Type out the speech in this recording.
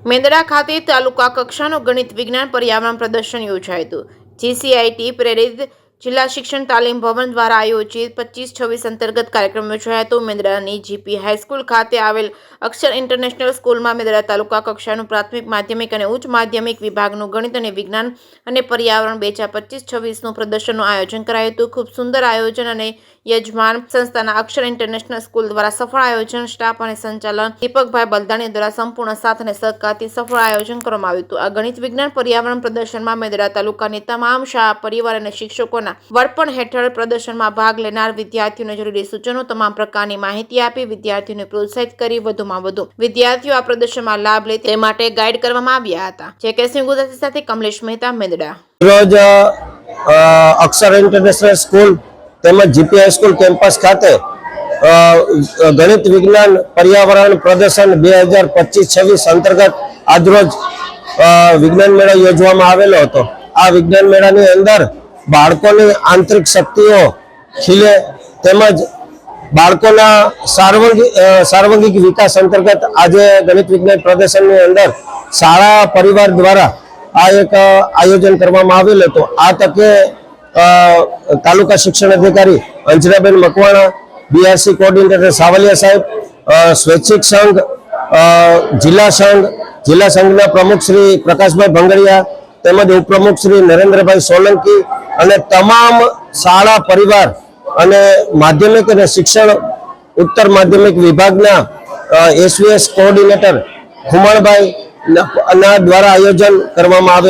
મેંદડા ખાતે તાલુકા કક્ષાનું ગણિત વિજ્ઞાન પર્યાવરણ પ્રદર્શન યોજાયું હતું। GCIT પ્રેરિત જિલ્લા શિક્ષણ તાલીમ ભવન દ્વારા આયોજિત 25-26 અંતર્ગત કાર્યક્રમ યોજાયો હતો। મેંદડાની GP હાઈસ્કૂલ ખાતે આવેલ અક્ષર ઇન્ટરનેશનલ સ્કૂલમાં મેંદડા તાલુકા કક્ષાનું પ્રાથમિક માધ્યમિક અને ઉચ્ચ માધ્યમિક વિભાગનું ગણિત અને વિજ્ઞાન અને પર્યાવરણ 2025-26નું પ્રદર્શનનું આયોજન કરાયું હતું। ખૂબ સુંદર આયોજન અને યજમાન સંસ્થાના અક્ષર ઇન્ટરનેશનલ સ્કૂલ દ્વારા સફળ આયોજન, સ્ટાફ અને સંચાલન દીપકભાઈ બલદાણી દ્વારા સંપૂર્ણ સાથ અને સહકારથી સફળ આયોજન કરવામાં આવ્યું હતું। આ ગણિત વિજ્ઞાન પર્યાવરણ પ્રદર્શનમાં મેંદડા તાલુકાની તમામ શાળા પરિવાર અને શિક્ષકોના વડપણ હેઠળ પ્રદર્શનમાં ભાગ લેનાર વિદ્યાર્થીઓને જરૂરી સૂચનો, તમામ પ્રકારની માહિતી આપી વિદ્યાર્થીઓને પ્રોત્સાહિત કરી વધુમાં વધુ વિદ્યાર્થીઓ આ પ્રદર્શનમાં લાભ લે તે માટે ગાઈડ કરવામાં આવ્યા હતા। જેકેસિંહ ગુજરાતી સાથે કમલેશ મહેતા, મેંદડા। રોજ અક્ષર ઇન્ટરનેશનલ સ્કૂલ તેમજ GP હાઈસ્કૂલ કેમ્પસ ખાતે ગણિત વિજ્ઞાન પર્યાવરણ પ્રદર્શન 2025-26 અંતર્ગત આજરોજ વિજ્ઞાન મેળો યોજવામાં આવેલો હતો। આ વિજ્ઞાન મેળાની અંદર બાળકોની આંતરિક શક્તિઓ ખીલે તેમજ બાળકોના સાર્વંગિક વિકાસ અંતર્ગત આજે ગણિત વિજ્ઞાન પ્રદર્શનની અંદર શાળા પરિવાર દ્વારા આ એક આયોજન કરવામાં આવેલું હતું। આ તકે તાલુકા શિક્ષણ અધિકારી અંજનાબેન મકવાણા, BRC કોઓર્ડિનેટર સાવલિયા સાહેબ, સ્વૈચ્છિક સંઘ, જિલ્લા સંઘના પ્રમુખ શ્રી પ્રકાશભાઈ ભંગડિયા તેમજ ઉપપ્રમુખ શ્રી નરેન્દ્રભાઈ સોલંકી અને તમામ શાળા પરિવાર અને માધ્યમિક અને શિક્ષણ ઉત્તર માધ્યમિક વિભાગના SVS કોઓર્ડિનેટર ખુમાણભાઈ દ્વારા આયોજન કરવામાં આવે।